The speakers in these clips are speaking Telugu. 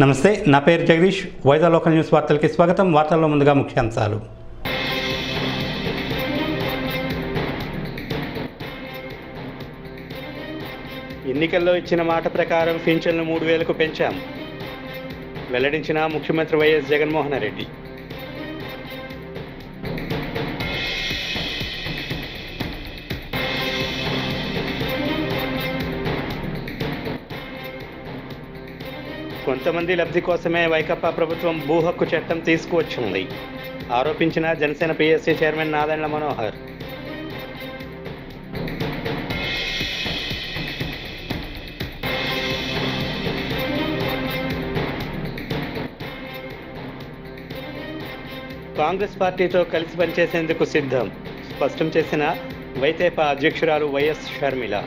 నమస్తే, నా పేరు జగదీష్. వైజాగ్ లోకల్ న్యూస్ వార్తలకి స్వాగతం. వార్తల్లో ముందుగా ముఖ్యాంశాలు. ఎన్నికల్లో ఇచ్చిన మాట ప్రకారం పింఛన్లు 3,000కు పెంచాం, వెల్లడించిన ముఖ్యమంత్రి వైఎస్ జగన్మోహన్ రెడ్డి. కొంతమంది లబ్ధి కోసమే వైకాపా ప్రభుత్వం భూ హక్కు చట్టం తీసుకువచ్చింది ఆరోపించిన జనసేన పిఎస్సి చైర్మన్ నాదెండ్ల మనోహర్. కాంగ్రెస్ పార్టీతో కలిసి పనిచేసేందుకు సిద్ధం స్పష్టం చేసిన వైతేపా అధ్యక్షురాలు వైఎస్ షర్మిల.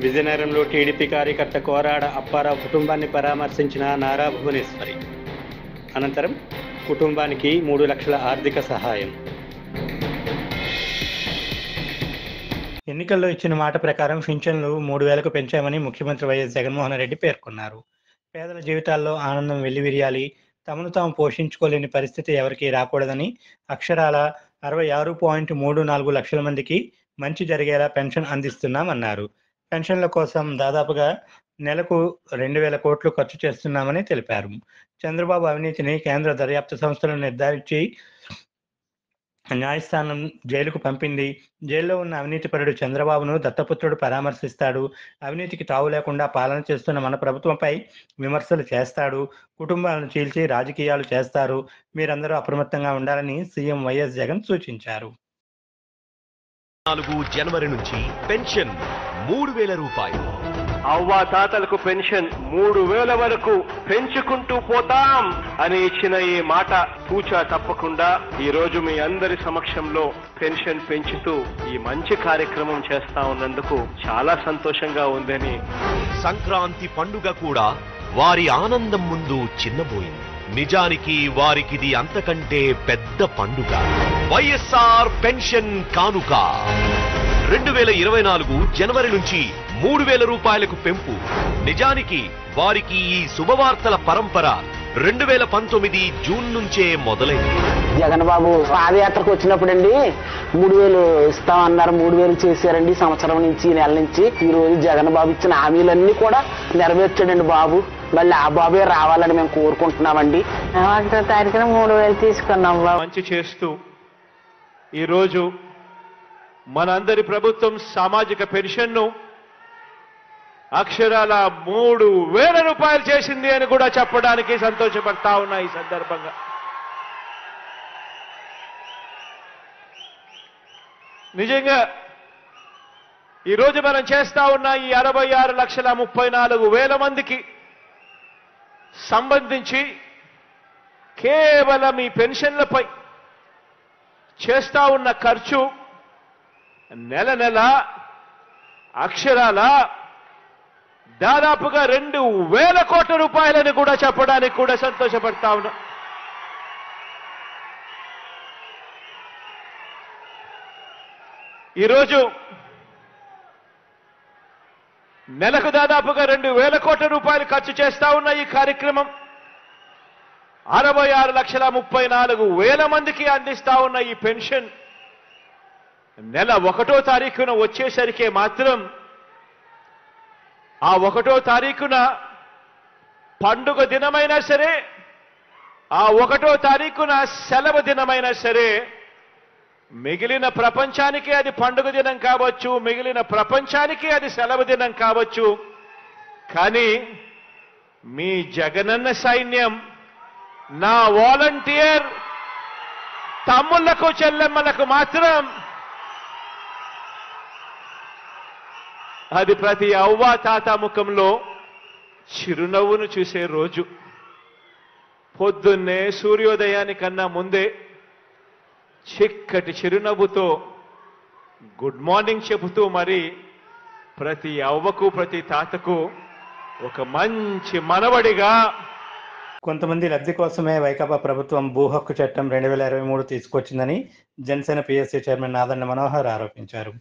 విజయనగరంలో టీడీపీ కార్యకర్త కోరాడ అప్పారావు కుటుంబాన్ని పరామర్శించిన నారా భువనేశ్వరి. అనంతరం కుటుంబానికి 3 లక్షల ఆర్థిక సహాయం. ఎన్నికల్లో ఇచ్చిన మాట ప్రకారం పింఛన్లు 3,000కు పెంచామని ముఖ్యమంత్రి వైఎస్ జగన్మోహన్ రెడ్డి పేర్కొన్నారు. పేదల జీవితాల్లో ఆనందం వెల్లివిరియాలి, తమను తాము పోషించుకోలేని పరిస్థితి ఎవరికీ రాకూడదని అక్షరాల 66.34 లక్షల మందికి మంచి జరిగేలా పెన్షన్ అందిస్తున్నామన్నారు. పెన్షన్ల కోసం దాదాపుగా నెలకు 2,000 కోట్లు ఖర్చు చేస్తున్నామని తెలిపారు. చంద్రబాబు అవినీతిని కేంద్ర దర్యాప్తు సంస్థలు నిర్ధారించి న్యాయస్థానం జైలుకు పంపింది. జైల్లో ఉన్న అవినీతిపరుడు చంద్రబాబును దత్తపుత్రుడు పరామర్శిస్తాడు. అవినీతికి తావు లేకుండా పాలన చేస్తున్న మన ప్రభుత్వంపై విమర్శలు చేస్తాడు. కుటుంబాలను చీల్చి రాజకీయాలు చేస్తారు. మీరందరూ అప్రమత్తంగా ఉండాలని సీఎం వైఎస్ జగన్ సూచించారు. 4 జనవరి నుంచి పెన్షన్ 3,000 రూపాయలు. అవ్వాతాతలకు పెన్షన్ 3,000 వరకు పెంచుకుంటూ పోతాం అని ఇచ్చిన ఈ మాట తూచా తప్పకుండా ఈ రోజు మీ అందరి సమక్షంలో పెన్షన్ పెంచుతూ ఈ మంచి కార్యక్రమం చేస్తా ఉన్నందుకు చాలా సంతోషంగా ఉందని. సంక్రాంతి పండుగ కూడా వారి ఆనందం ముందు చిన్నబోయింది. నిజానికి వారికిది అంతకంటే పెద్ద పండుగ. వైఎస్ఆర్ పెన్షన్ కానుక 2024 జనవరి నుంచి 3,000 రూపాయలకు పెంపు. నిజానికి వారికి ఈ శుభవార్తల పరంపర 2019 జూన్ నుంచే మొదలైంది. జగన్ బాబు పాదయాత్రకు వచ్చినప్పుడు అండి 3,000 ఇస్తామన్నారు, 3,000 చేశారండి. సంవత్సరం నుంచి, నెల నుంచి ఈ రోజు జగన్ బాబు ఇచ్చిన హామీలన్నీ కూడా నెరవేర్చాడండి బాబు. మళ్ళీ ఆ బాబే రావాలని మేము కోరుకుంటున్నామండి. 1వ తారీఖున 3,000 తీసుకున్నాం బాబు. మంచి చేస్తూ ఈరోజు మనందరి ప్రభుత్వం సామాజిక పెన్షన్ను అక్షరాల 3,000 రూపాయలు చేసింది అని కూడా చెప్పడానికి సంతోషపడతా ఉన్నా. ఈ సందర్భంగా నిజంగా ఈరోజు మనం చేస్తా ఉన్న ఈ 66,34,000 మందికి సంబంధించి కేవలం ఈ పెన్షన్లపై చేస్తా ఉన్న ఖర్చు నెల నెల అక్షరాల దాదాపుగా 2,000 కోట్ల రూపాయలని కూడా చెప్పడానికి కూడా సంతోషపడతా ఉన్నా. ఈరోజు నెలకు దాదాపుగా 2,000 కోట్ల రూపాయలు ఖర్చు చేస్తా ఉన్న ఈ కార్యక్రమం 66,34,000 మందికి అందిస్తా ఉన్న ఈ పెన్షన్ నెల 1వ తారీఖున వచ్చేసరికి మాత్రం ఆ 1వ తారీఖున పండుగ దినమైనా సరే, ఆ 1వ తారీఖున సెలవు దినమైనా సరే, మిగిలిన ప్రపంచానికి అది పండుగ దినం కావచ్చు, మిగిలిన ప్రపంచానికి అది సెలవు దినం కావచ్చు. కానీ మీ జగనన్న సైన్యం, నా వాలంటీర్ తమ్ముళ్లకు చెల్లెమ్మలకు మాత్రం అది ప్రతి అవ్వ తాత ముఖంలో చిరునవ్వును చూసే రోజు. పొద్దున్నే సూర్యోదయానికన్నా ముందే చిక్కటి చిరునవ్వుతో గుడ్ మార్నింగ్ చెబుతూ మరి ప్రతి అవ్వకు ప్రతి తాతకు ఒక మంచి మనవడిగా కొంతమంది లబ్ధి కోసమే వైకాపా ప్రభుత్వం భూ హక్కు చట్టం 2023 తీసుకొచ్చిందని జనసేన పిఎస్సి చైర్మన్ నాదెండ్ల మనోహర్ ఆరోపించారు.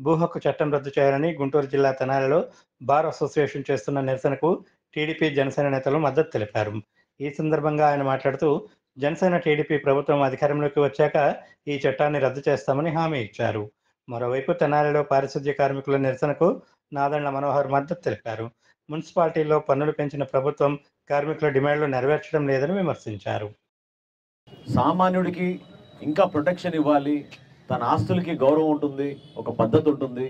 భూ హక్కు చట్టం రద్దు చేయాలని గుంటూరు జిల్లా తెనాలిలో బార్ అసోసియేషన్ చేస్తున్న నిరసనకు టీడీపీ జనసేన నేతలు మద్దతు తెలిపారు. ఈ సందర్భంగా ఆయన మాట్లాడుతూ జనసేన టీడీపీ ప్రభుత్వం అధికారంలోకి వచ్చాక ఈ చట్టాన్ని రద్దు చేస్తామని హామీ ఇచ్చారు. మరోవైపు తెనాలిలో పారిశుద్ధ్య కార్మికుల నిరసనకు నాదెండ్ల మనోహర్ మద్దతు తెలిపారు. మున్సిపాలిటీల్లో పన్నులు పెంచిన ప్రభుత్వం కార్మికుల డిమాండ్లు నెరవేర్చడం లేదని విమర్శించారు. సామాన్యుడికి ఇంకా ప్రొటెక్షన్ ఇవ్వాలి, తన ఆస్తులకి గౌరవం ఉంటుంది, ఒక పద్ధతి ఉంటుంది,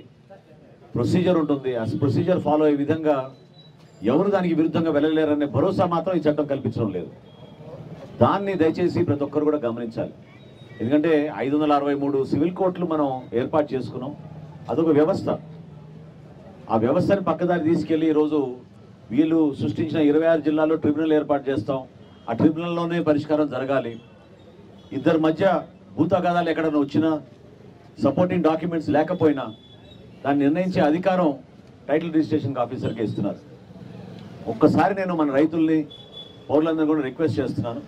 ప్రొసీజర్ ఉంటుంది. ఆ ప్రొసీజర్ ఫాలో అయ్యే విధంగా ఎవరు దానికి విరుద్ధంగా వెళ్ళలేరనే భరోసా మాత్రం ఈ చట్టం కల్పించడం లేదు. దాన్ని దయచేసి ప్రతి ఒక్కరు కూడా గమనించాలి. ఎందుకంటే 563 సివిల్ కోర్టులు మనం ఏర్పాటు చేసుకున్నాం. అదొక వ్యవస్థ. ఆ వ్యవస్థని పక్కదారి తీసుకెళ్ళి ఈరోజు వీళ్ళు సృష్టించిన 26 జిల్లాల్లో ట్రిబ్యునల్ ఏర్పాటు చేస్తాం. ఆ ట్రిబ్యునల్లోనే పరిష్కారం జరగాలి. ఇద్దరి మధ్య భూతగాదాలు ఎక్కడైనా వచ్చినా, సపోర్టింగ్ డాక్యుమెంట్స్ లేకపోయినా దాన్ని నిర్ణయించే అధికారం టైటిల్ రిజిస్ట్రేషన్ ఆఫీసర్కి ఇస్తున్నారు. ఒక్కసారి నేను మన రైతుల్ని, పౌరులందరూ కూడా రిక్వెస్ట్ చేస్తున్నాను,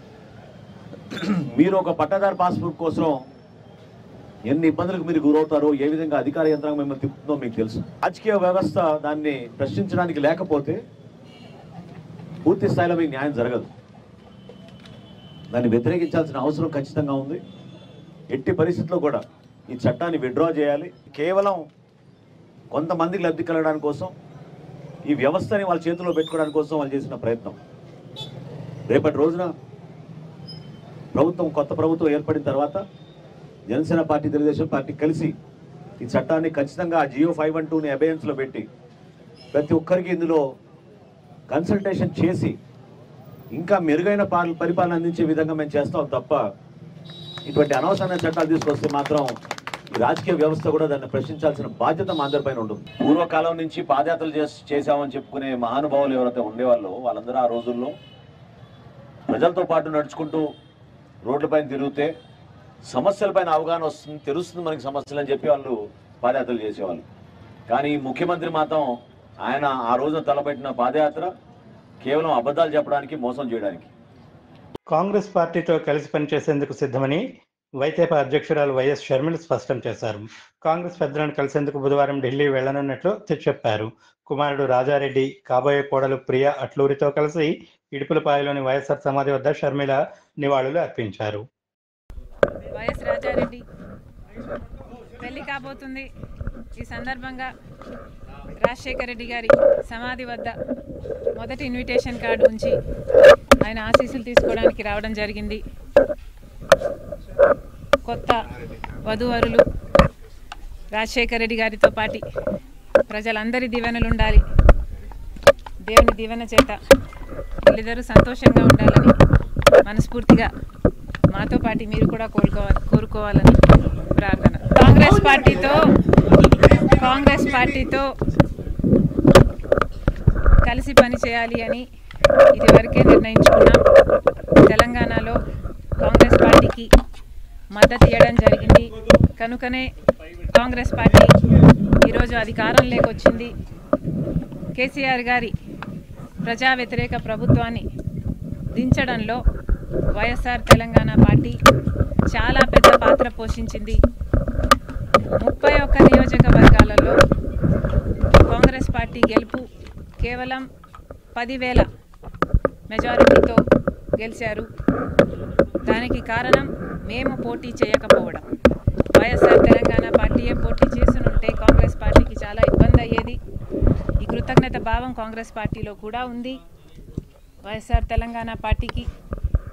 మీరు ఒక పట్టాదారు పాస్బుక్ కోసం ఎన్ని ఇబ్బందులకు మీరు గురవుతారో, ఏ విధంగా అధికార యంత్రాంగం మిమ్మల్ని తిప్పుతుందో మీకు తెలుసు. రాజకీయ వ్యవస్థ దాన్ని ప్రశ్నించడానికి లేకపోతే పూర్తి స్థాయిలో మీకు న్యాయం జరగదు. దాన్ని వ్యతిరేకించాల్సిన అవసరం ఖచ్చితంగా ఉంది. ఎట్టి పరిస్థితుల్లో కూడా ఈ చట్టాన్ని విత్డ్రా చేయాలి. కేవలం కొంతమందికి లబ్ధి కలగడానికి కోసం, ఈ వ్యవస్థని వాళ్ళ చేతిలో పెట్టుకోవడానికి కోసం వాళ్ళు చేసిన ప్రయత్నం. రేపటి రోజున కొత్త ప్రభుత్వం ఏర్పడిన తర్వాత జనసేన పార్టీ, తెలుగుదేశం పార్టీ కలిసి ఈ చట్టాన్ని ఖచ్చితంగా GO 512ని అబెయన్స్లో పెట్టి ప్రతి ఒక్కరికి ఇందులో కన్సల్టేషన్ చేసి ఇంకా మెరుగైన పరిపాలన అందించే విధంగా మేము చేస్తాం తప్ప ఇటువంటి అనవసరమైన చట్టాలు తీసుకొస్తే మాత్రం ఈ రాజకీయ వ్యవస్థ కూడా దాన్ని ప్రశ్నించాల్సిన బాధ్యత మా అందరిపైన ఉంటుంది. పూర్వకాలం నుంచి పాదయాత్రలు చేశామని చెప్పుకునే మహానుభావులు ఎవరైతే ఉండేవాళ్ళో వాళ్ళందరూ ఆ రోజుల్లో ప్రజలతో పాటు నడుచుకుంటూ రోడ్లపైన తిరిగితే సమస్యలపైన అవగాహన వస్తుంది, తెలుస్తుంది మనకి సమస్యలు అని చెప్పి వాళ్ళు పాదయాత్రలు చేసేవాళ్ళు. కానీ ముఖ్యమంత్రి మాత్రం ఆయన ఆ రోజున తలపెట్టిన పాదయాత్ర కేవలం అబద్ధాలు చెప్పడానికి, మోసం చేయడానికి. కాంగ్రెస్ పార్టీతో కలిసి పనిచేసేందుకు సిద్ధమని వైతేపా అధ్యక్షురాలు వైఎస్ షర్మిల స్పష్టం చేశారు. కాంగ్రెస్ పెద్దలను కలిసేందుకు బుధవారం ఢిల్లీ వెళ్లనున్నట్లు చెప్పారు. కుమారుడు రాజారెడ్డి, కాబోయే కోడలు ప్రియా అట్లూరితో కలిసి ఇడుపులపాయలోని వైఎస్ఆర్ సమాధి వద్ద షర్మిల నివాళులు అర్పించారు. వైఎస్ రాజారెడ్డి పెళ్లి కాబోతుంది. ఈ సందర్భంగా రాజశేఖర రెడ్డి గారి సమాధి వద్ద మొదటి ఇన్విటేషన్ కార్డు ఉంచి ఆయన ఆశీస్సులు తీసుకోవడానికి రావడం జరిగింది. కొత్త వధూవరులు రాజశేఖర రెడ్డి గారితో పాటు ప్రజలందరి దీవెనలు ఉండాలి. దేవుని దీవెన చేత వీళ్ళిద్దరూ సంతోషంగా ఉండాలని మనస్ఫూర్తిగా మాతో పాటు మీరు కూడా కోరుకోవాలని ప్రార్థన. కాంగ్రెస్ పార్టీతో కలిసి పని చేయాలి అని ఇదివరకే నిర్ణయించుకున్నాం. తెలంగాణలో కాంగ్రెస్ పార్టీకి మద్దతు ఇవ్వడం జరిగింది. కనుకనే కాంగ్రెస్ పార్టీ ఈరోజు అధికారంలోకి వచ్చింది. కేసీఆర్ గారి ప్రజా వ్యతిరేక ప్రభుత్వాన్ని దించడంలో వైఎస్ఆర్ తెలంగాణ పార్టీ చాలా పెద్ద పాత్ర పోషించింది. 31 నియోజకవర్గాలలో కాంగ్రెస్ పార్టీ గెలుపు కేవలం 10,000 మెజారిటీతో గెలిచారు. దానికి కారణం మేము పోటీ చేయకపోవడం. వైఎస్ఆర్ తెలంగాణ పార్టీయే పోటీ చేసినుంటే కాంగ్రెస్ పార్టీకి చాలా ఇబ్బంది అయ్యేది. ఈ కృతజ్ఞత భావం కాంగ్రెస్ పార్టీలో కూడా ఉంది. వైఎస్ఆర్ తెలంగాణ పార్టీకి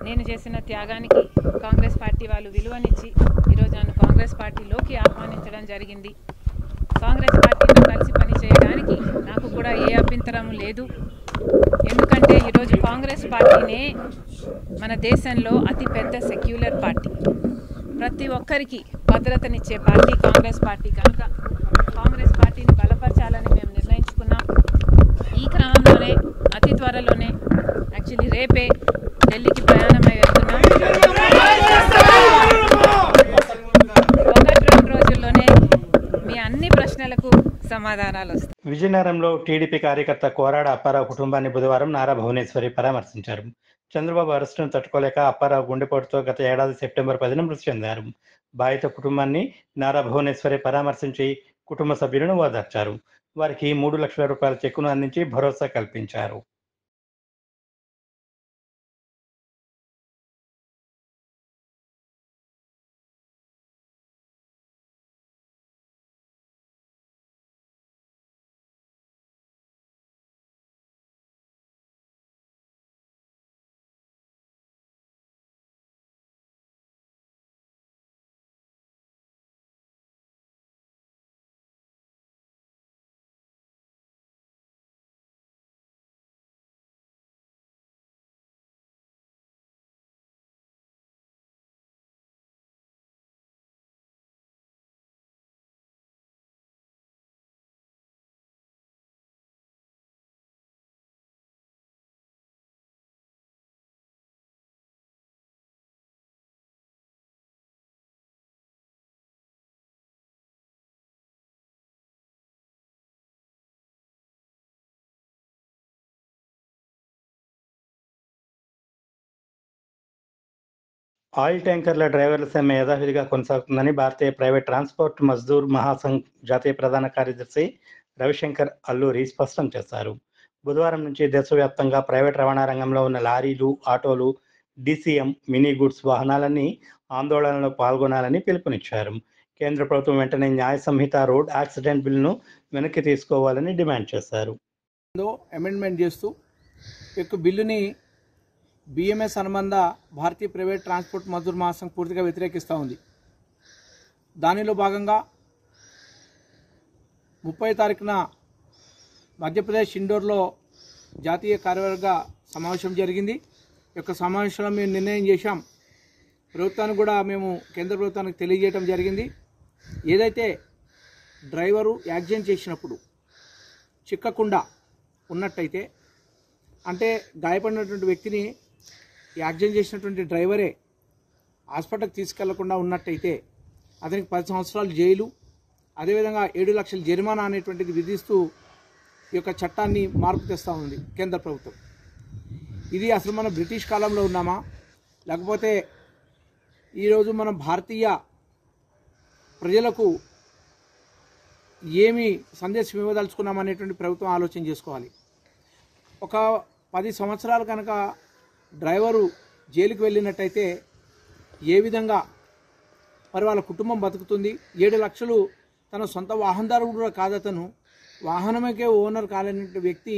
నేను చేసిన త్యాగానికి కాంగ్రెస్ పార్టీ వాళ్ళు విలువనిచ్చి ఈరోజు నన్ను కాంగ్రెస్ పార్టీలోకి ఆహ్వానించడం జరిగింది. కాంగ్రెస్ పార్టీతో కలిసి పని చేయడానికి నాకు కూడా ఏ అభ్యంతరం లేదు. ఎందుకంటే ఈరోజు కాంగ్రెస్ పార్టీనే మన దేశంలో అతిపెద్ద సెక్యులర్ పార్టీ, ప్రతి ఒక్కరికి భద్రతనిచ్చే పార్టీ కాంగ్రెస్ పార్టీ. కనుక కాంగ్రెస్ పార్టీని బలపరచాలని మేము నిర్ణయించుకున్నాం. ఈ క్రమంలోనే అతి త్వరలోనే యాక్చువల్లీ రేపే ఢిల్లీకి ప్రయాణమై వెళ్తున్నాం. 1-2 రోజుల్లోనే మీ అన్ని ప్రశ్నలకు సమాధానాలు వస్తాయి. విజయనగరంలో టీడీపీ కార్యకర్త కోరాడ అప్పారావు కుటుంబాన్ని బుధవారం నారా భువనేశ్వరి పరామర్శించారు. చంద్రబాబు అరెస్టును తట్టుకోలేక అప్పారావు గుండెపోటుతో గత ఏడాది సెప్టెంబర్ 10న మృతి చెందారు. బాధిత కుటుంబాన్ని నారా భువనేశ్వరి పరామర్శించి కుటుంబ సభ్యులను ఓదార్చారు. వారికి 3 లక్షల రూపాయల చెక్కును అందించి భరోసా కల్పించారు. ఆయిల్ ట్యాంకర్ల డ్రైవర్ల సమ్మె యథావిధిగా కొనసాగుతుందని భారతీయ ప్రైవేట్ ట్రాన్స్పోర్ట్ మజ్దూర్ మహాసంఘ్ జాతీయ ప్రధాన కార్యదర్శి రవిశంకర్ అల్లూరి స్పష్టం చేశారు. బుధవారం నుంచి దేశవ్యాప్తంగా ప్రైవేట్ రవాణా రంగంలో ఉన్న లారీలు, ఆటోలు, డీసీఎం, మినీ గూడ్స్ వాహనాలన్నీ ఆందోళనలో పాల్గొనాలని పిలుపునిచ్చారు. కేంద్ర ప్రభుత్వం వెంటనే న్యాయ సంహిత రోడ్ యాక్సిడెంట్ బిల్లును వెనక్కి తీసుకోవాలని డిమాండ్ చేశారు. అమెండ్మెంట్ చేస్తూ యొక్క బిల్లుని బిఎంఎస్ అనుబంధ భారతీయ ప్రైవేట్ ట్రాన్స్పోర్ట్ మజ్దూర్ మహాసంఘ్ పూర్తిగా వ్యతిరేకిస్తూ ఉంది. దానిలో భాగంగా 30 తారీఖున మధ్యప్రదేశ్ ఇండోర్లో జాతీయ కార్యవర్గ సమావేశం జరిగింది. ఈ యొక్క సమావేశంలో మేము నిర్ణయం చేశాం, ప్రభుత్వానికి కూడా మేము కేంద్ర ప్రభుత్వానికి తెలియజేయడం జరిగింది. ఏదైతే డ్రైవరు యాక్సిడెంట్ చేసినప్పుడు చిక్కకుండా ఉన్నట్టయితే, అంటే గాయపడినటువంటి వ్యక్తిని యాక్సిడెంట్ చేసినటువంటి డ్రైవరే హాస్పిటల్కి తీసుకెళ్లకుండా ఉన్నట్టయితే అతనికి 10 సంవత్సరాలు జైలు, అదేవిధంగా 7 లక్షల జరిమానా అనేటువంటిది విధిస్తూ ఈ యొక్క చట్టాన్ని మార్పు తెస్తూ ఉంది కేంద్ర ప్రభుత్వం. ఇది అసలు మనం బ్రిటిష్ కాలంలో ఉన్నామా, లేకపోతే ఈరోజు మనం భారతీయ ప్రజలకు ఏమి సందేశం ఇవ్వదలుచుకున్నామనేటువంటి ప్రభుత్వం ఆలోచన చేసుకోవాలి. ఒక 10 సంవత్సరాలు కనుక డ్రైవరు జైలుకి వెళ్ళినట్టయితే ఏ విధంగా మరి వాళ్ళ కుటుంబం బతుకుతుంది? 7 లక్షలు తన సొంత వాహనదారుడు కూడా కాదతను, వాహనమకే ఓనర్ కాలేని వ్యక్తి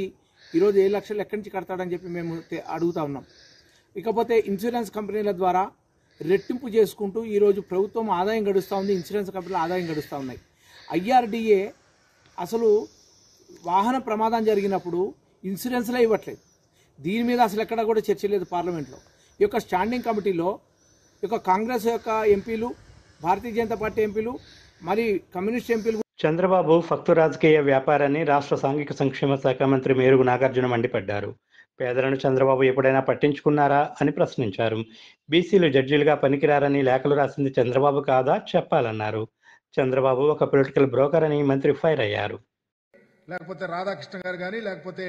ఈరోజు 7 లక్షలు ఎక్కడి నుంచి కడతాడని చెప్పి మేము అడుగుతా ఉన్నాం. ఇకపోతే ఇన్సూరెన్స్ కంపెనీల ద్వారా రెట్టింపు చేసుకుంటూ ఈరోజు ప్రభుత్వం ఆదాయం గడుస్తూ ఉంది, ఇన్సూరెన్స్ కంపెనీలు ఆదాయం గడుస్తూ ఉన్నాయి. IRDA అసలు వాహన ప్రమాదం జరిగినప్పుడు ఇన్సూరెన్స్లే ఇవ్వట్లేదు. దీని మీద అసలు ఎక్కడ కూడా చర్చ లేదు పార్లమెంట్లో. ఈ యొక్క స్టాండింగ్ కమిటీలో ఈ యొక్క కాంగ్రెస్ యొక్క ఎంపీలు, భారతీయ జనతా పార్టీ ఎంపీలు, మరి కమ్యూనిస్ట్ ఎంపీలు. చంద్రబాబు ఫక్తు రాజకీయ వ్యాపారాన్ని రాష్ట్ర సాంఘిక సంక్షేమ శాఖ మంత్రి మేరుగు నాగార్జున మండిపడ్డారు. పేదలను చంద్రబాబు ఎప్పుడైనా పట్టించుకున్నారా అని ప్రశ్నించారు. బీసీలు జడ్జీలుగా పనికిరారని లేఖలు రాసింది చంద్రబాబు కాదా చెప్పాలన్నారు. చంద్రబాబు ఒక పొలిటికల్ బ్రోకర్ అని మంత్రి ఫైర్ అయ్యారు. లేకపోతే రాధాకృష్ణ గారు కానీ, లేకపోతే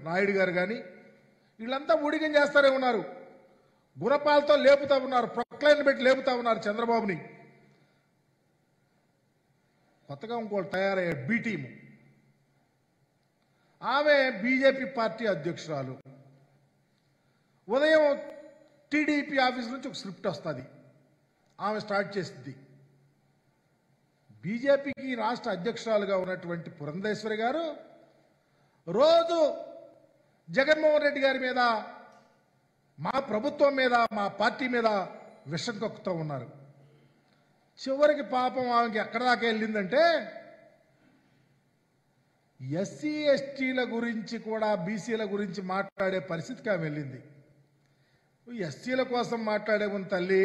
నాయుడు గారు కానీ, వీళ్ళంతా ఊడిగం చేస్తారే ఉన్నారు. గుణపాలతో లేపుతా ఉన్నారు, ప్రొక్లైన్ పెట్టి లేపుతా ఉన్నారు చంద్రబాబుని. కొత్తగా ఇంకోటి తయారయ్యాడు బి టీము. ఆమె బీజేపీ పార్టీ అధ్యక్షురాలు. ఉదయం టీడీపీ ఆఫీస్ నుంచి ఒక స్క్రిప్ట్ వస్తుంది, ఆమె స్టార్ట్ చేస్తుంది. బీజేపీకి రాష్ట్ర అధ్యక్షురాలుగా ఉన్నటువంటి పురంధేశ్వరి గారు రోజు జగన్మోహన్ రెడ్డి గారి మీద, మా ప్రభుత్వం మీద, మా పార్టీ మీద విషం కక్కుతూ ఉన్నారు. చివరికి పాపం ఆమెకి ఎక్కడ దాకా వెళ్ళిందంటే ఎస్సీ ఎస్టీల గురించి కూడా బీసీల గురించి మాట్లాడే పరిస్థితికి ఆమె వెళ్ళింది. ఎస్సీల కోసం మాట్లాడే ఉన్న తల్లి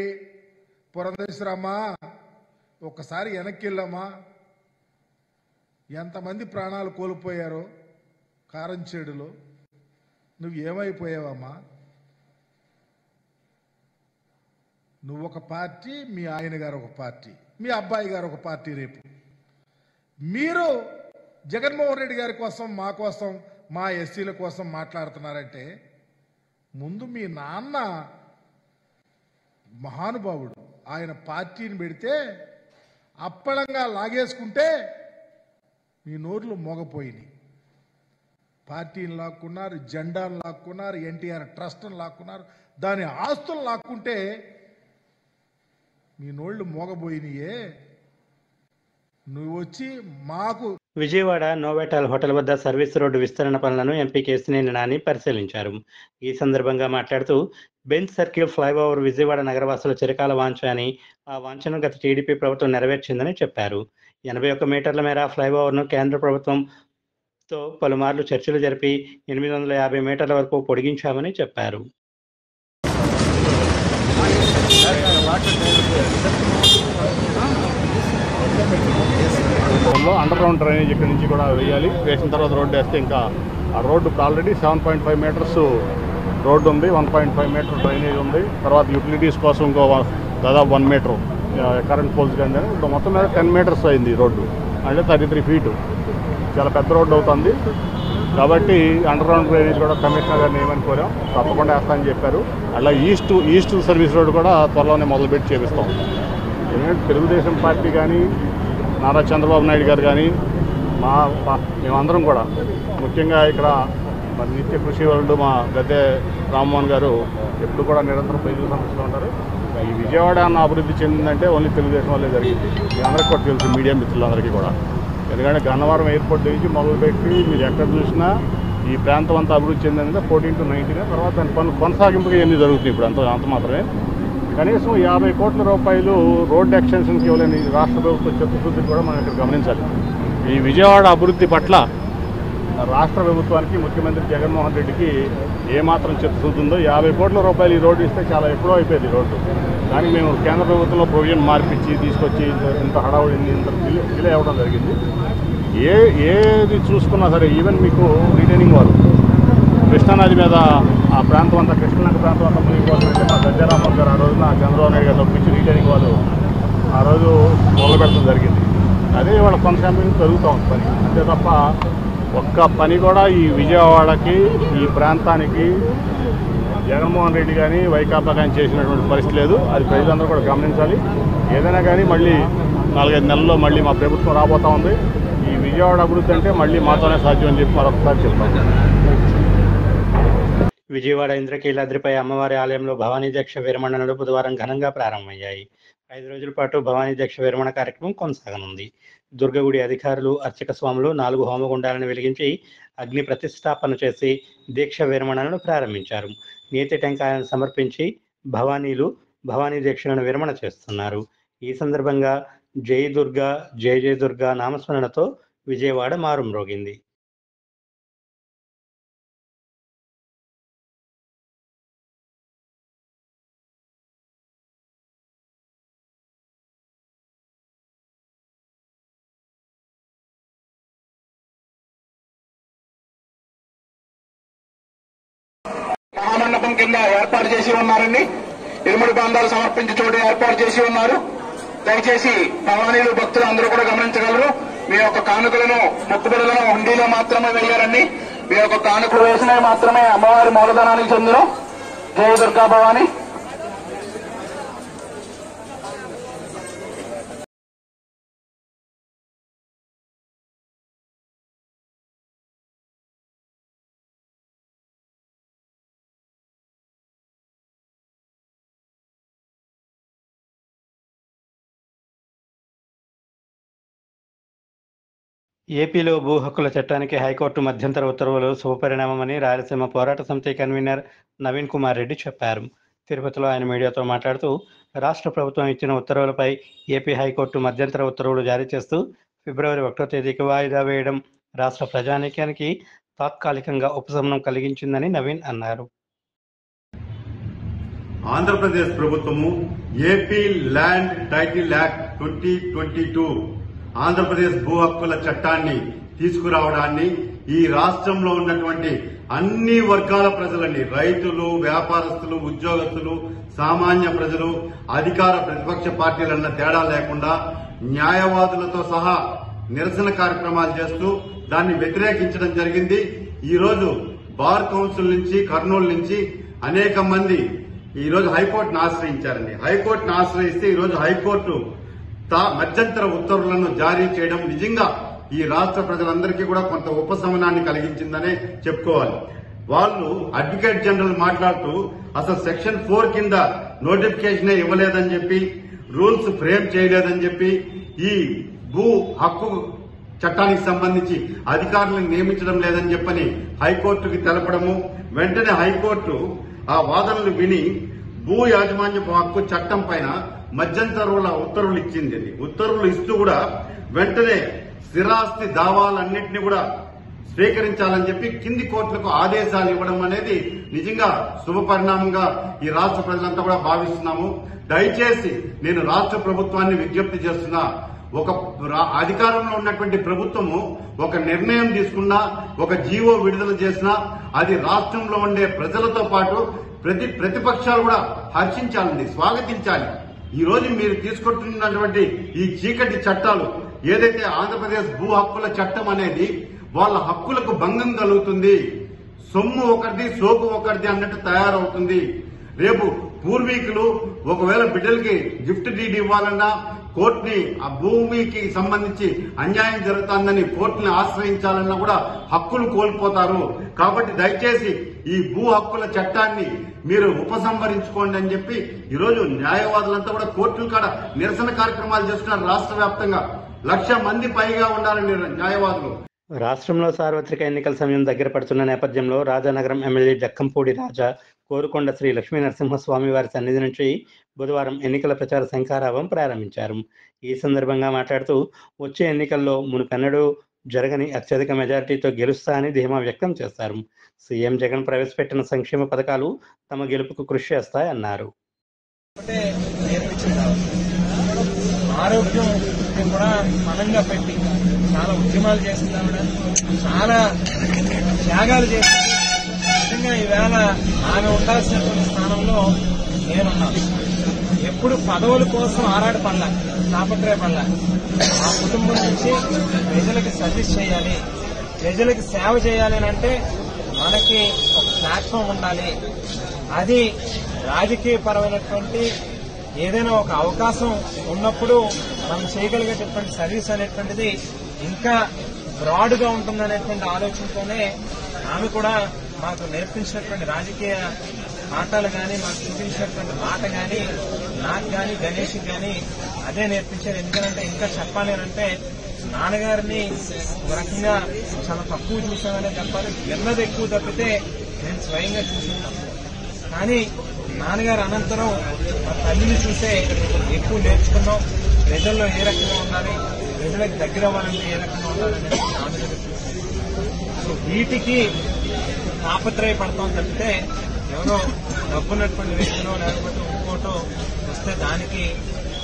పురంధేశ్వరమ్మా, ఒక్కసారి వెనక్కి వెళ్ళమ్మా. ఎంతమంది ప్రాణాలు కోల్పోయారో కారంచేడులో, నువ్వు ఏమైపోయావమ్మా? నువ్వు ఒక పార్టీ, మీ ఆయన గారు ఒక పార్టీ, మీ అబ్బాయి గారు ఒక పార్టీ. రేపు మీరు జగన్మోహన్ రెడ్డి గారి కోసం, మా కోసం, మా ఎస్సీల కోసం మాట్లాడుతున్నారంటే ముందు మీ నాన్న మహానుభావుడు, ఆయన పార్టీని పెడితే అప్పళంగా లాగేసుకుంటే మీ నోర్లు మోగపోయినాయి. పార్టీని లాక్కున్నారు, జెండాను లాక్కున్నారు, ఎన్టీఆర్ ట్రస్ట్ను లాక్కున్నారు, దాని ఆస్తులు లాక్కుంటే మీ నోళ్లు మోగబోయినాయే. నువ్వు వచ్చి మాకు విజయవాడ నోవాటెల్ హోటల్ వద్ద సర్వీస్ రోడ్డు విస్తరణ పనులను ఎంపీ కేశినేని నాని పరిశీలించారు. ఈ సందర్భంగా మాట్లాడుతూ బెంచ్ సర్కిల్ ఫ్లైఓవర్ విజయవాడ నగరవాసుల చిరకాల వాంఛ అని, ఆ వాంఛను గత టీడీపీ ప్రభుత్వం నెరవేర్చిందని చెప్పారు. 81 మీటర్ల మేర ఫ్లైఓవర్ను కేంద్ర ప్రభుత్వంతో పలుమార్లు చర్చలు జరిపి 850 మీటర్ల వరకు పొడిగించామని చెప్పారు. అండర్ గ్రౌండ్ డ్రైనేజ్ ఇక్కడి నుంచి కూడా వేయాలి. వేసిన తర్వాత రోడ్డు వేస్తే ఇంకా ఆ రోడ్డుకు ఆల్రెడీ 7.5 మీటర్స్ రోడ్డు ఉంది, 1.5 మీటర్ డ్రైనేజ్ ఉంది. తర్వాత యూటిలిటీస్ కోసం ఇంకో దాదాపు 1 మీటర్ కరెంట్ పోల్స్ కానీ మొత్తం మీద 10 మీటర్స్ అయింది రోడ్డు, అంటే 33 ఫీటు. చాలా పెద్ద రోడ్డు అవుతుంది. కాబట్టి అండర్ గ్రౌండ్ డ్రైనేజ్ కూడా కమిషనర్ గారిని ఏమని కోరాం, తప్పకుండా వేస్తామని చెప్పారు. అలా ఈస్ట్ సర్వీస్ రోడ్డు కూడా త్వరలోనే మొదలుపెట్టి చేపిస్తాం. ఎందుకంటే తెలుగుదేశం పార్టీ కానీ, నారా చంద్రబాబు నాయుడు గారు కానీ, మేమందరం కూడా ముఖ్యంగా ఇక్కడ మరి నిత్య కృషి వరుడు మా గద్దె రామ్మోహన్ గారు ఎప్పుడు కూడా నిరంతరం ప్రజల సమస్యలు ఉంటారు. ఈ విజయవాడ అన్న అభివృద్ధి చెందిందంటే ఓన్లీ తెలుగుదేశం వల్లే జరిగింది. మీ అందరికీ కూడా తెలుసు, మీడియా మిత్రులందరికీ కూడా. ఎందుకంటే గన్నవరం ఎయిర్పోర్ట్ నుంచి మొదలుపెట్టి మీరు ఎక్కడ చూసినా ఈ ప్రాంతం అంతా అభివృద్ధి చెందిందంటే 14 to 19. తర్వాత దాని పనులు కొనసాగింపుగా ఎన్ని జరుగుతున్నాయి ఇప్పుడు అంత మాత్రమే. కనీసం 50 కోట్ల రూపాయలు రోడ్డు ఎక్స్టెన్షన్కి ఇవ్వలేని రాష్ట్ర ప్రభుత్వ చిత్తశుద్ధిని కూడా మనం ఇక్కడ గమనించాలి. ఈ విజయవాడ అభివృద్ధి పట్ల రాష్ట్ర ప్రభుత్వానికి, ముఖ్యమంత్రి జగన్మోహన్ రెడ్డికి ఏమాత్రం చిత్తశుద్ధి ఉందో 50 కోట్ల రూపాయలు ఈ రోడ్డు ఇస్తే చాలా ఎప్పుడో అయిపోయింది ఈ రోడ్డు. కానీ మేము కేంద్ర ప్రభుత్వంలో ప్రొవిజన్ మార్పిచ్చి తీసుకొచ్చి ఇంత హడావుడి ఇంత డిలే అవ్వడం జరిగింది. ఏది చూసుకున్నా సరే, ఈవెన్ మీకు రిటైనింగ్ వాళ్ళు కృష్ణానది మీద ఆ ప్రాంతం అంతా, కృష్ణానది ప్రాంతం అంతా మునిగిపోతుందంటే మా గద్దె రామ్మోహన్ గారు ఆ రోజున చంద్రబాబు నాయుడు గారు తప్పించి రిటైనింగ్ వాళ్ళు ఆ రోజు మొదలు పెట్టడం జరిగింది. అదే వాళ్ళ కొనసాగింపు జరుగుతూ ఉంది పని, అంతే తప్ప ఒక్క పని కూడా ఈ విజయవాడకి, ఈ ప్రాంతానికి జగన్మోహన్ రెడ్డి కానీ వైకాపా కానీ చేసినటువంటి పరిస్థితి లేదు. అది ప్రజలందరూ కూడా గమనించాలి. ఏదైనా కానీ మళ్ళీ 4-5 నెలల్లో మళ్ళీ మా ప్రభుత్వం రాబోతూ ఉంది. ఈ విజయవాడ అభివృద్ధి అంటే మళ్ళీ మాతోనే సాధ్యం అని చెప్పి మరొకసారి చెప్తాను. విజయవాడ ఇంద్రకీలాద్రిపై అమ్మవారి ఆలయంలో భవానీ దీక్ష విరమణలు బుధవారం ఘనంగా ప్రారంభమయ్యాయి. 5 రోజుల పాటు భవానీ దీక్ష విరమణ కార్యక్రమం కొనసాగనుంది. దుర్గగుడి అధికారులు, అర్చక స్వాములు 4 హోమగుండాలను వెలిగించి అగ్ని ప్రతిష్టాపన చేసి దీక్ష విరమణలను ప్రారంభించారు. నేతి టెంకాయలను సమర్పించి భవానీలు భవానీ దీక్షలను విరమణ చేస్తున్నారు. ఈ సందర్భంగా జై దుర్గా జై జయ దుర్గా నామస్మరణతో విజయవాడ మారుమ్రోగింది. మహామండపం కింద ఏర్పాటు చేసి ఉన్నారండి. ఇరుముడి బాంధాలు సమర్పించి చోటు ఏర్పాటు చేసి ఉన్నారు. దయచేసి భవానీలు భక్తులు అందరూ కూడా గమనించగలరు. మీ యొక్క కానుకలను, మొక్కుబడులను హుండీలో మాత్రమే వేయాలండి. మీ యొక్క కానుకలు వేసినవి మాత్రమే అమ్మవారి మూలధనానికి చెందును. జయ దుర్గా భవాని. ఏపీలో భూ హక్కుల చట్టానికి హైకోర్టు మధ్యంతర ఉత్తర్వులు శుభపరిణామమని రాయలసీమ పోరాట సమితి కన్వీనర్ నవీన్ కుమార్ రెడ్డి చెప్పారు. తిరుపతిలో ఆయన మీడియాతో మాట్లాడుతూ రాష్ట్ర ప్రభుత్వం ఇచ్చిన ఉత్తర్వులపై ఏపీ హైకోర్టు మధ్యంతర ఉత్తర్వులు జారీ చేస్తూ ఫిబ్రవరి 1వ తేదీకి వాయిదా వేయడం రాష్ట్ర ప్రజానీకానికి తాత్కాలికంగా ఉపశమనం కలిగించిందని నవీన్ అన్నారు. ఆంధ్రప్రదేశ్ ప్రభుత్వము AP land title act 2022 Andhra Pradesh భూ హక్కుల చట్టాన్ని తీసుకురావడాన్ని ఈ రాష్ట్రంలో ఉన్నటువంటి అన్ని వర్గాల ప్రజలని, రైతులు, వ్యాపారస్తులు, ఉద్యోగస్తులు, సామాన్య ప్రజలు, అధికార ప్రతిపక్ష పార్టీలన్న తేడా లేకుండా న్యాయవాదులతో సహా నిరసన కార్యక్రమాలు చేస్తూ దాన్ని వ్యతిరేకించడం జరిగింది. ఈ రోజు బార్ కౌన్సిల్ నుంచి, కర్నూలు నుంచి అనేక మంది ఈరోజు హైకోర్టును ఆశ్రయించారండి. హైకోర్టును ఆశ్రయిస్తే ఈరోజు హైకోర్టు మధ్యంతర ఉత్తర్వులను జారీ చేయడం నిజంగా ఈ రాష్ట్ర ప్రజలందరికీ కూడా కొంత ఉపశమనాన్ని కలిగించిందనే చెప్పుకోవాలి. వాళ్ళు అడ్వకేట్ జనరల్ మాట్లాడుతూ అసలు సెక్షన్ 4 కింద నోటిఫికేషనే ఇవ్వలేదని చెప్పి, రూల్స్ ఫ్రేమ్ చేయలేదని చెప్పి, ఈ భూ హక్కు చట్టానికి సంబంధించి అధికారులను నియమించడం లేదని చెప్పని హైకోర్టుకి తెలపడము, వెంటనే హైకోర్టు ఆ వాదనలు విని భూ యాజమాన్యపు హక్కు చట్టం పైన మధ్యంతరుల ఉత్తర్వులు ఇచ్చింది. ఉత్తర్వులు ఇస్తూ కూడా వెంటనే స్థిరాస్తి దావాలన్నింటినీ కూడా స్వీకరించాలని చెప్పి కింది కోర్టులకు ఆదేశాలు ఇవ్వడం అనేది నిజంగా శుభపరిణామంగా ఈ రాష్ట్ర ప్రజలంతా కూడా భావిస్తున్నాము. దయచేసి నేను రాష్ట్ర ప్రభుత్వాన్ని విజ్ఞప్తి చేస్తున్నా, ఒక అధికారంలో ఉన్నటువంటి ప్రభుత్వము ఒక నిర్ణయం తీసుకున్నా, ఒక జీవో విడుదల చేసినా అది రాష్ట్రంలో ఉండే ప్రజలతో పాటు ప్రతిపక్షాలు కూడా హర్షించాలండి, స్వాగతించాలి. ఈ రోజు మీరు తీసుకుంటున్నటువంటి ఈ చీకటి చట్టాలు ఏదైతే ఆంధ్రప్రదేశ్ భూ హక్కుల చట్టం అనేది వాళ్ళ హక్కులకు భంగం కలుగుతుంది, సొమ్ము ఒకరిది సోకు ఒకరిది అన్నట్టు తయారవుతుంది. రేపు పూర్వీకులు ఒకవేళ బిడ్డలకి గిఫ్ట్ డీడ్ ఇవ్వాలన్నా కోర్టుని ఆ భూమికి సంబంధించి అన్యాయం జరుగుతుందని కోర్టుని ఆశ్రయించాలన్నా కూడా హక్కులు కోల్పోతారు. కాబట్టి దయచేసి ఈ భూ హక్కుల చట్టాన్ని మీరు ఉపసంహరించుకోండి అని చెప్పి ఈరోజు న్యాయవాదులంతా కూడా కోర్టుల కాడ నిరసన కార్యక్రమాలు చేస్తున్నారు. రాష్ట్ర వ్యాప్తంగా 1,00,000 మంది పైగా ఉండాలని న్యాయవాదులు. రాష్ట్రంలో సార్వత్రిక ఎన్నికల సమయం దగ్గర పడుతున్న నేపథ్యంలో రాజానగరం ఎమ్మెల్యే జక్కంపూడి రాజా కోరుకొండ శ్రీ లక్ష్మీ నరసింహస్వామి వారి సన్నిధి నుంచి బుధవారం ఎన్నికల ప్రచార శంఖారావం ప్రారంభించారు. ఈ సందర్భంగా మాట్లాడుతూ వచ్చే ఎన్నికల్లో మునుపెన్నడూ జరగని అత్యధిక మెజారిటీతో గెలుస్తా అని ధీమా వ్యక్తం చేశారు. సీఎం జగన్ ప్రవేశపెట్టిన సంక్షేమ పథకాలు తమ గెలుపుకు కృషి చేస్తాయన్నారు. ఆరోగ్యం కూడా బలంగా పెట్టి చాలా ఉద్యమాలు చేస్తున్నాడు, చాలా త్యాగాలు చేస్తుంది. నిజంగా ఈవేళ ఆమె ఉండాల్సినటువంటి స్థానంలో నేనున్నాను. ఎప్పుడు పదవుల కోసం ఆరాటపడలా, తాపత్రయపడలా. ఆ కుటుంబం నుంచి ప్రజలకు సర్వీస్ చేయాలి, ప్రజలకు సేవ చేయాలి అని అంటే మనకి ఒక ప్లాట్ఫామ్ ఉండాలి. అది రాజకీయపరమైనటువంటి ఏదైనా ఒక అవకాశం ఉన్నప్పుడు మనం చేయగలిగేటటువంటి సర్వీస్ అనేటువంటిది ఇంకా బ్రాడ్గా ఉంటుందనేటువంటి ఆలోచనతోనే ఆమె కూడా మాకు నేర్పించినటువంటి రాజకీయ పాఠాలు కానీ, మాకు చూపించినటువంటి మాట కానీ, నాకు కానీ గణేష్కి కానీ అదే నేర్పించారు. ఎందుకంటే ఇంకా చెప్పాలి అంటే నాన్నగారిని ఒక రకంగా చాలా తక్కువ చూసామనే చెప్పాలి. విన్నది ఎక్కువ తప్పితే నేను స్వయంగా చూసుకున్నాను. కానీ నాన్నగారు అనంతరం మా తల్లిని చూసే ఎక్కువ నేర్చుకున్నాం. ప్రజల్లో ఏ రకంగా ఉండాలి, ప్రజలకు దగ్గర అవ్వాలంటే ఏ రకంగా ఉండాలనేది నాన్నగారు చూసి సో వీటికి తాపత్రయపడతాం తప్పితే ఎవరో డబ్బున్నటువంటి వ్యక్తులు లేకపోతే ఇంకోటో వస్తే దానికి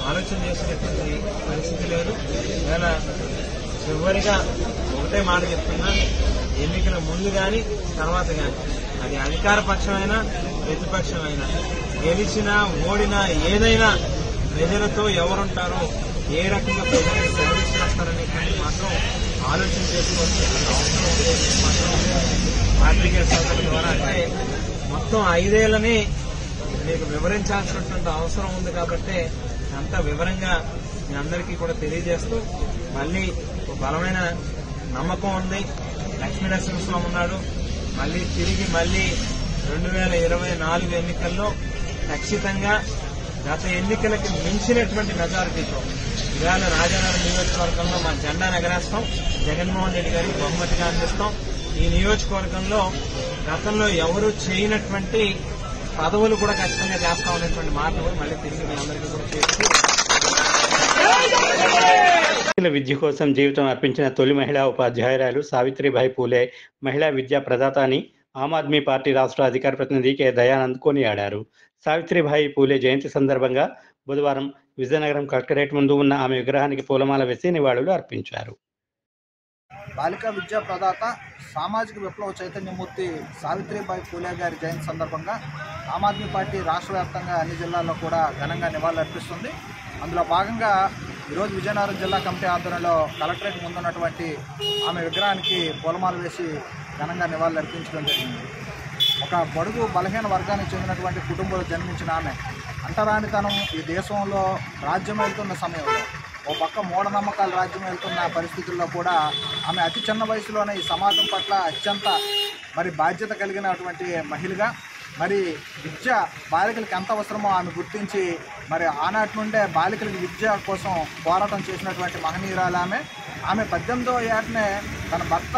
ఆలోచన చేసేటువంటి పరిస్థితి లేదు. ఇవాళ చివరిగా ఒకటే మాట చెప్తున్నా, ఎన్నికల ముందు కానీ తర్వాత కానీ అది అధికార పక్షమైనా ప్రతిపక్షమైనా గెలిచినా ఓడినా ఏదైనా ప్రజలతో ఎవరుంటారో, ఏ రకంగా ప్రజలకు సర్వీస్ చేస్తారనేటువంటి మాత్రం ఆలోచన చేసుకోవాల్సిన అవసరం మాత్రం పాత్రికేయ సోదరుల ద్వారా అంటే మొత్తం 5 ఏళ్లని మీకు వివరించాల్సినటువంటి అవసరం ఉంది. కాబట్టి అంతా వివరంగా మీ అందరికీ కూడా తెలియజేస్తూ మళ్ళీ ఒక బలమైన నమ్మకం ఉంది. లక్ష్మీ నరసింహస్వామి ఉన్నాడు. మళ్ళీ 2024 ఎన్నికల్లో ఖచ్చితంగా గత ఎన్నికలకి మించినటువంటి మెజారిటీతో ఇవాళ రాజానగరం నియోజకవర్గంలో మా జెండా ఎగరేస్తాం. జగన్మోహన్ రెడ్డి గారికి బహుమతిగా అందిస్తాం. ఈ నియోజకవర్గంలో గతంలో ఎవరూ చేయనటువంటి పదవులు కూడా ఖచ్చితంగా చేస్తామనేటువంటి మాటలు కూడా మళ్ళీ తిరిగి మీ అందరికీ కూడా చేస్తూ విద్య కోసం జీవితం అర్పించిన తొలి మహిళా ఉపాధ్యాయురాలు సావిత్రిబాయి పూలే మహిళా విద్యా ప్రదాత అని ఆమ్ ఆద్మీ పార్టీ రాష్ట్ర అధికార ప్రతినిధి కె దయానంద్ కొనియాడారు. సావిత్రిబాయి పూలే జయంతి సందర్భంగా బుధవారం విజయనగరం కలెక్టరేట్ ముందు ఉన్న ఆమె విగ్రహానికి పూలమాల వేసి నివాళులు అర్పించారు. బాలికా విద్యా ప్రదాత సామాజిక విప్లవ చైతన్యమూర్తి సావిత్రిబాయి పూలే గారి జయంతి సందర్భంగా ఆమ్ ఆద్మీ పార్టీ రాష్ట్ర వ్యాప్తంగా అన్ని జిల్లాల్లో కూడా ఘనంగా నివాళులర్పిస్తుంది. అందులో భాగంగా ఈరోజు విజయనగరం జిల్లా కమిటీ ఆధ్వర్యంలో కలెక్టరేట్ ముందున్నటువంటి ఆమె విగ్రహానికి పూలమాల వేసి ఘనంగా నివాళులర్పించడం జరిగింది. ఒక బడుగు బలహీన వర్గానికి చెందినటువంటి కుటుంబంలో జన్మించిన ఆమె అంటరానితనం ఈ దేశంలో రాజ్యం వెళ్తున్న సమయంలో ఓ పక్క మూఢనమ్మకాలు రాజ్యం వెళ్తున్న పరిస్థితుల్లో కూడా ఆమె అతి చిన్న వయసులోనే ఈ సమాజం పట్ల అత్యంత బాధ్యత కలిగినటువంటి మహిళగా విద్య బాలికలకు ఎంత అవసరమో ఆమె గుర్తించి ఆనాటి నుండే బాలికలకు విద్య కోసం పోరాటం చేసినటువంటి మహనీయురాలు ఆమె 18వ ఏటనే తన భర్త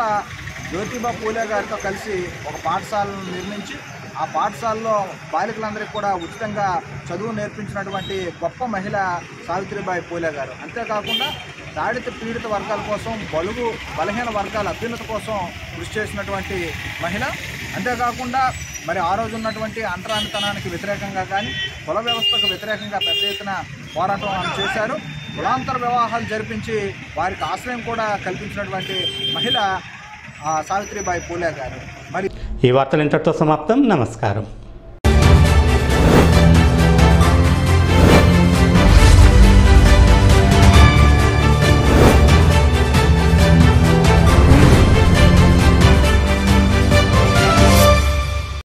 జ్యోతిబా పూలే గారితో కలిసి ఒక పాఠశాలను నిర్మించి ఆ పాఠశాలలో బాలికలందరికీ కూడా ఉచితంగా చదువు నేర్పించినటువంటి గొప్ప మహిళ సావిత్రిబాయి పూలే గారు. అంతేకాకుండా దాడిత పీడిత వర్గాల కోసం బలుగు బలహీన వర్గాల అభ్యున్నత కోసం కృషి చేసినటువంటి మహిళ. అంతేకాకుండా ఆ రోజు ఉన్నటువంటి అంటరానితనానికి వ్యతిరేకంగా కానీ కుల వ్యవస్థకు వ్యతిరేకంగా పెద్ద ఎత్తున పోరాటం చేశారు. కులాంతర వివాహాలు జరిపించి వారికి ఆశ్రయం కూడా కల్పించినటువంటి మహిళ సావిత్రిబాయి పూలే గారు. ఈ వార్తలు ఇంతటితో సమాప్తం. నమస్కారం.